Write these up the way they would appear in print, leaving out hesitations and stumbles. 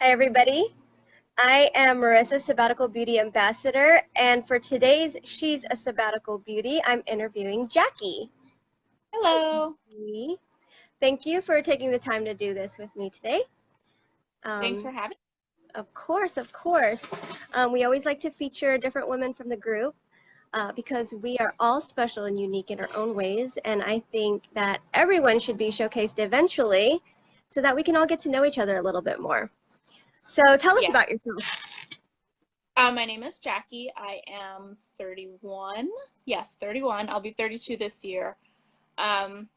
Hi, everybody. I am Marissa, Sabbatical Beauty Ambassador, and for today's She's a Sabbatical Beauty, I'm interviewing Jackie. Hi, Hello. Jackie. Thank you for taking the time to do this with me today. Thanks Um, for having of course, of course. We always like to feature different women from the group because we are all special and unique in our own ways, and I think that everyone should be showcased eventually so that we can all get to know each other a little bit more. So tell us Yeah. about yourself. My name is Jackie. I am 31. Yes, 31. I'll be 32 this year. Um,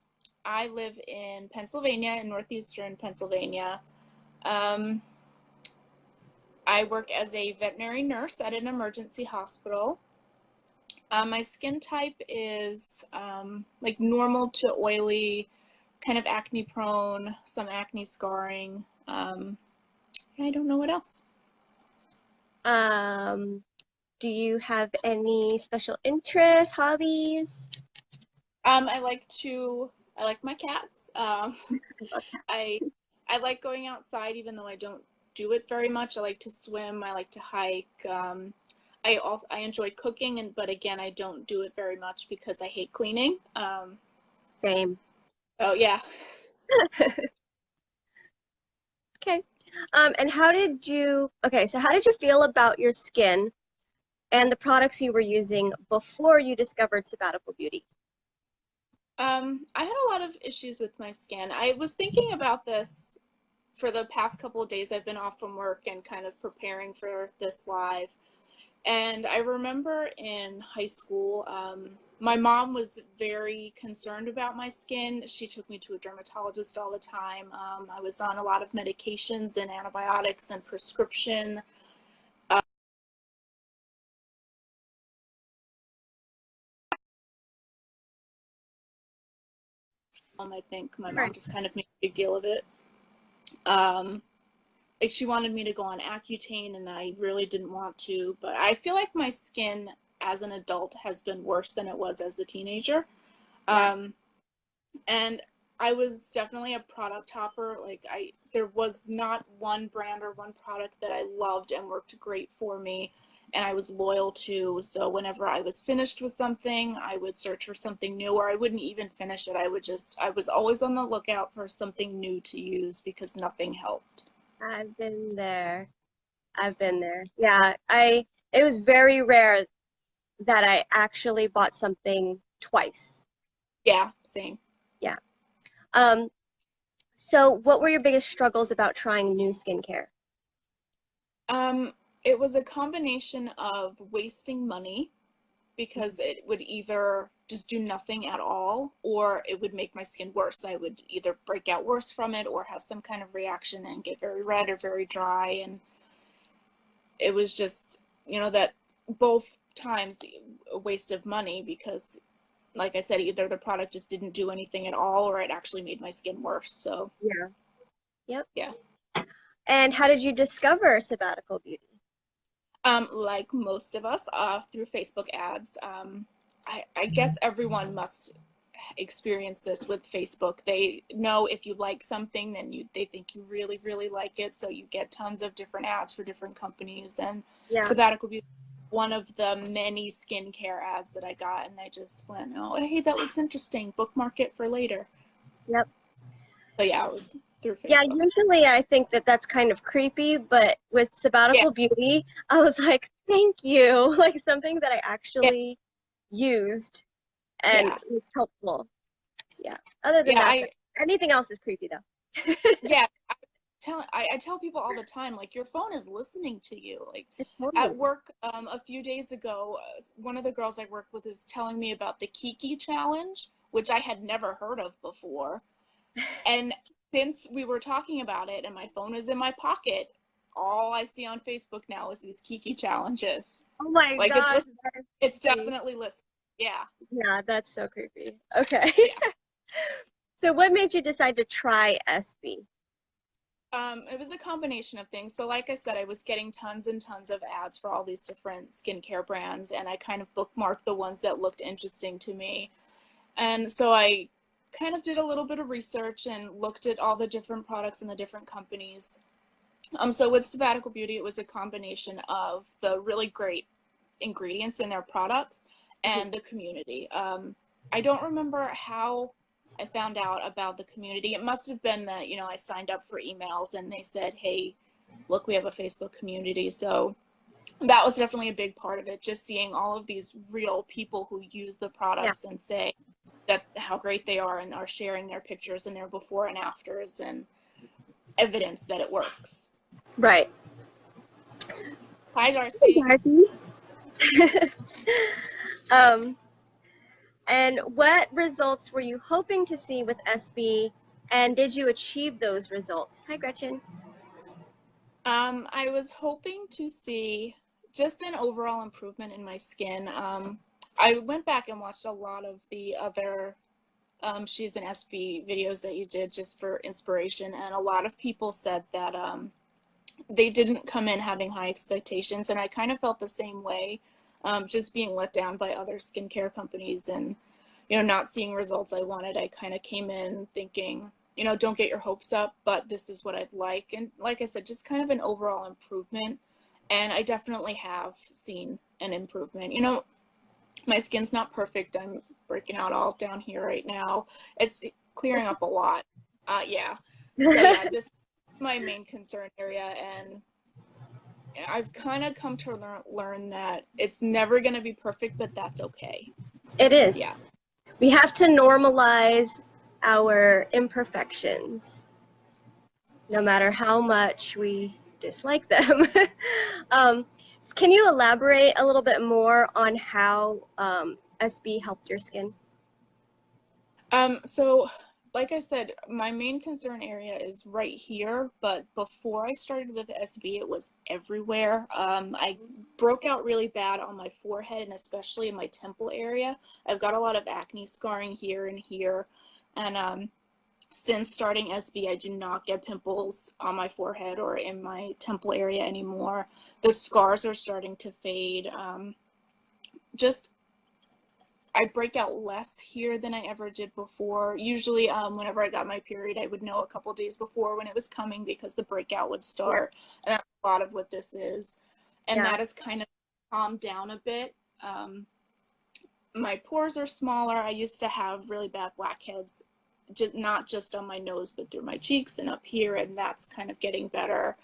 I live in Pennsylvania, in northeastern Pennsylvania. Um, I work as a veterinary nurse at an emergency hospital. My skin type is like normal to oily, kind of acne prone, some acne scarring. I don't know what else. Um, do you have any special interests, hobbies? I like my cats. I I like going outside even though I don't do it very much. I like to swim. I like to hike. I enjoy cooking, but again, I don't do it very much because I hate cleaning. Same. Oh yeah. Okay. And so how did you feel about your skin and the products you were using before you discovered Sabbatical Beauty? I had a lot of issues with my skin. I was thinking about this for the past couple of days. I've been off from work and kind of preparing for this live. And I remember in high school, my mom was very concerned about my skin. She took me to a dermatologist all the time. I was on a lot of medications and antibiotics and prescription. I think my Sure. mom just kind of made a big deal of it. Um, like she wanted me to go on Accutane, and I really didn't want to. But I feel like my skin as an adult has been worse than it was as a teenager. Yeah. Um, and I was definitely a product hopper. There was not one brand or one product that I loved and worked great for me and I was loyal to. So whenever I was finished with something, I would search for something new, or I wouldn't even finish it. I was always on the lookout for something new to use because nothing helped. I've been there. I've been there. Yeah, it was very rare that I actually bought something twice. Yeah, same. Yeah. Um, so what were your biggest struggles about trying new skincare? Um, it was a combination of wasting money because it would either just do nothing at all or it would make my skin worse. I would either break out worse from it or have some kind of reaction and get very red or very dry. And it was just, that both times a waste of money because, like I said, either the product just didn't do anything at all or it actually made my skin worse. So, Yeah. Yep. yeah. And how did you discover Sabbatical Beauty? Like most of us, through Facebook ads. I guess everyone must experience this with Facebook. They know if you like something, then they think you really, really like it. So you get tons of different ads for different companies. And Yeah. Sabbatical Beauty, one of the many skincare ads that I got, and I just went, oh, hey, that looks interesting. Bookmark it for later. Yep. So yeah, it was through Yeah, Facebook. usually I think that that's kind of creepy, but with Yeah, Sabbatical Beauty, I was like, thank you, like something that I yeah, actually used and yeah, was helpful. Yeah. Other than yeah. that, anything else is creepy though. Yeah, I tell people all the time, like, your phone is listening to you. Like, It at totally. work, a few days ago, one of the girls I work with is telling me about the Kiki challenge, which I had never heard of before. And since we were talking about it and my phone is in my pocket, all I see on Facebook now is these Kiki challenges. Oh my Like, gosh, that is it's creepy. definitely listening. Yeah, Yeah, that's so creepy. Okay. yeah. So what made you decide to try SB? It was a combination of things. So, like I said, I was getting tons and tons of ads for all these different skincare brands, and I kind of bookmarked the ones that looked interesting to me. And so I kind of did a little bit of research and looked at all the different products and the different companies. So with Sabbatical Beauty, it was a combination of the really great ingredients in their products and the community. I don't remember how I found out about the community. It must have been that, I signed up for emails and they said, hey, look, we have a Facebook community. So that was definitely a big part of it, just seeing all of these real people who use the Yeah. products and say that how great they are and are sharing their pictures and their before and afters and evidence that it works. Right. Hi, Darcy. And what results were you hoping to see with SB, and did you achieve those results? Hi, Gretchen. I was hoping to see just an overall improvement in my skin. I went back and watched a lot of the other She's an SB videos that you did just for inspiration, and a lot of people said that they didn't come in having high expectations, and I kind of felt the same way, just being let down by other skincare companies and not seeing results I wanted. I kind of came in thinking, don't get your hopes up, but this is what I'd like. And like I said, just kind of an overall improvement, and I definitely have seen an improvement. My skin's not perfect. I'm breaking out all down here right now. It's clearing up a lot. Yeah. So yeah, this is my main concern area, and I've kind of come to learn that it's never going to be perfect, but that's okay. It is. Yeah. We have to normalize our imperfections, no matter how much we dislike them. Can you elaborate a little bit more on how SB helped your skin? So like I said, my main concern area is right here, but before I started with SB, it was everywhere. I broke out really bad on my forehead and especially in my temple area. I've got a lot of acne scarring here and here. And since starting SB, I do not get pimples on my forehead or in my temple area anymore. The scars are starting to fade. Just I break out less here than I ever did before. Usually, whenever I got my period, I would know a couple days before when it was coming because the breakout would start. And that's a lot of what this is. And that has kind of calmed down a bit. My pores are smaller. I used to have really bad blackheads, not just on my nose, but through my cheeks and up here, and that's kind of getting better.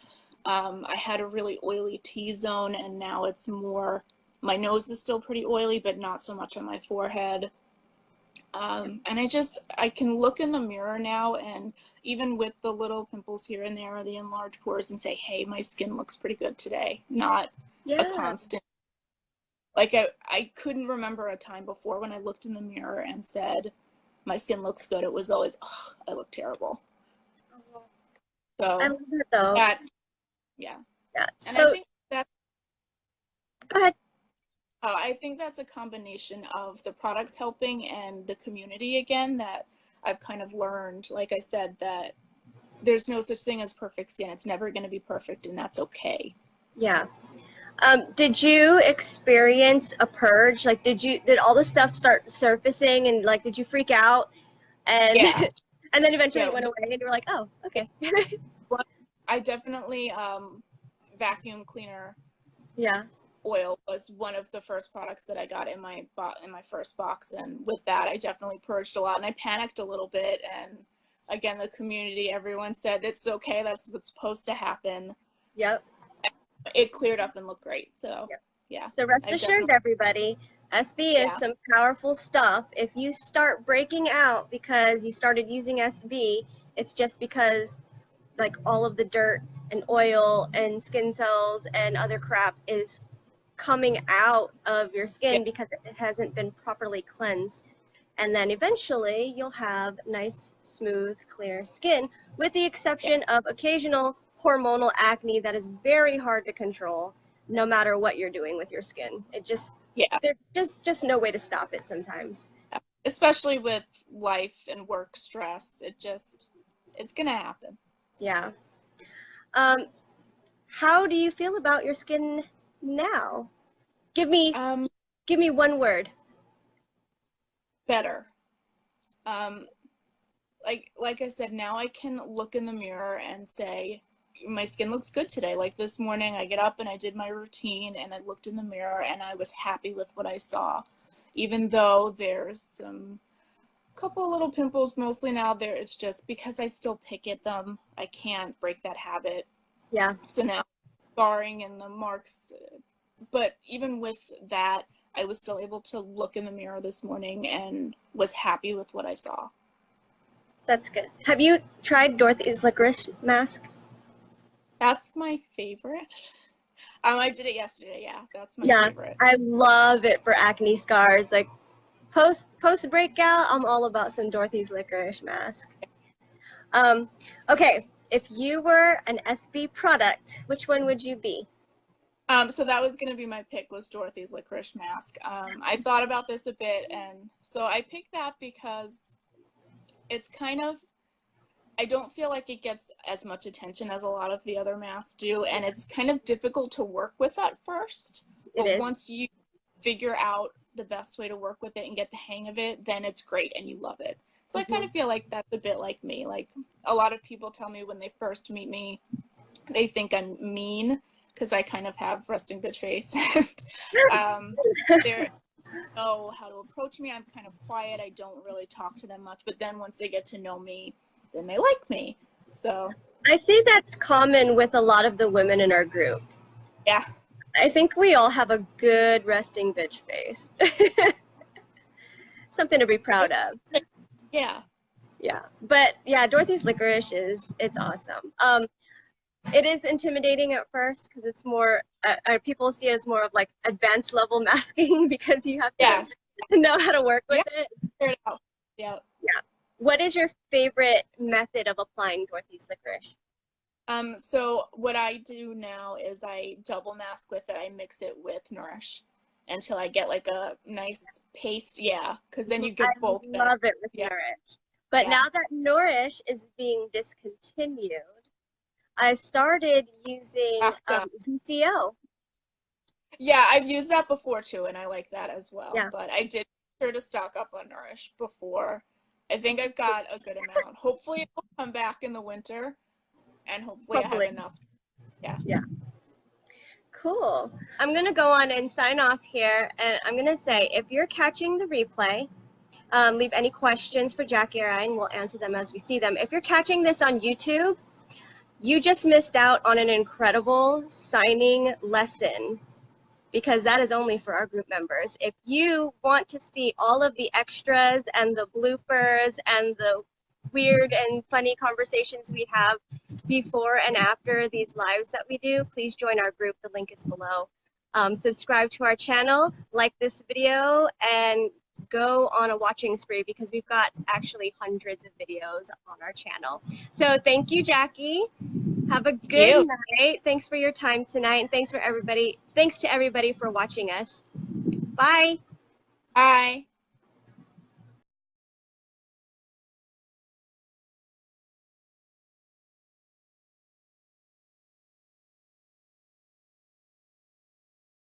I had a really oily T-zone, and now it's more, my nose is still pretty oily, but not so much on my forehead. And I can look in the mirror now, and even with the little pimples here and there or the enlarged pores, and say, hey, my skin looks pretty good today, not a constant. Like I couldn't remember a time before when I looked in the mirror and said, my skin looks good. It was always, oh, I look terrible. So I love it though. Yeah. And so, I think that. Go ahead. I think that's a combination of the products helping and the community again that I've kind of learned. Like I said, that there's no such thing as perfect skin. It's never going to be perfect, and that's okay. Yeah. Did you experience a purge? Like, did all the stuff start surfacing, and like, did you freak out? And and then eventually it went away, and you were like, oh, okay. I definitely vacuum cleaner. Yeah. Oil was one of the first products that I got in my first box, and with that I definitely purged a lot, and I panicked a little bit, and again the community, everyone said it's okay, that's what's supposed to happen. Yep. It cleared up and looked great. So yeah. So rest assured, everybody, SB is some powerful stuff. If you start breaking out because you started using SB, it's just because like all of the dirt and oil and skin cells and other crap is coming out of your skin because it hasn't been properly cleansed. And then eventually you'll have nice, smooth, clear skin, with the exception of occasional hormonal acne that is very hard to control no matter what you're doing with your skin. It just, there's just no way to stop it sometimes. Especially with life and work stress, it's gonna happen. Yeah. How do you feel about your skin now? Give me one word. Better. Like I said, now I can look in the mirror and say, my skin looks good today. Like this morning I get up and I did my routine and I looked in the mirror and I was happy with what I saw. Even though there's some couple little pimples, mostly now there, it's just because I still pick at them. I can't break that habit. Yeah. So now scarring and the marks, but even with that, I was still able to look in the mirror this morning and was happy with what I saw. That's good. Have you tried Dorothy's Licorice mask? That's my favorite. I did it yesterday. Yeah, that's my favorite. I love it for acne scars. Like post breakout, I'm all about some Dorothy's Licorice mask. Okay, if you were an SB product, which one would you be? So that was going to be my pick, was Dorothy's Licorice mask. I thought about this a bit, and so I picked that because it's kind of, I don't feel like it gets as much attention as a lot of the other masks do, and it's kind of difficult to work with at first. But once you figure out the best way to work with it and get the hang of it, then it's great and you love it. So I kind of feel like that's a bit like me. Like a lot of people tell me when they first meet me, they think I'm mean because I kind of have resting bitch face. They know how to approach me. I'm kind of quiet. I don't really talk to them much. But then once they get to know me, then they like me. So I see that's common with a lot of the women in our group. Yeah. I think we all have a good resting bitch face. Something to be proud of. Yeah. Yeah. But yeah, Dorothy's Licorice it's awesome. It is intimidating at first because it's more, people see it as more of like advanced level masking because you have to know how to work with it. Figure it out. Yeah. Yeah. What is your favorite method of applying Dorothy's Licorice? So what I do now is I double mask with it. I mix it with Nourish until I get like a nice paste. Yeah, because then you get both. I love it with Nourish. But now that Nourish is being discontinued, I started using VCO. Yeah, I've used that before too, and I like that as well. Yeah. But I did be sure to stock up on Nourish before. I think I've got a good amount. Hopefully it will come back in the winter, and hopefully I have enough. Yeah. Yeah. Cool. I'm going to go on and sign off here, and I'm going to say, if you're catching the replay, leave any questions for Jackie or I, and we'll answer them as we see them. If you're catching this on YouTube, you just missed out on an incredible signing lesson, because that is only for our group members. If you want to see all of the extras and the bloopers and the weird and funny conversations we have before and after these lives that we do, please join our group. The link is below. Subscribe to our channel, like this video, and go on a watching spree because we've got actually hundreds of videos on our channel. So thank you, Jackie. Have a good night. Thanks for your time tonight, and thanks to everybody for watching us. Bye. Bye.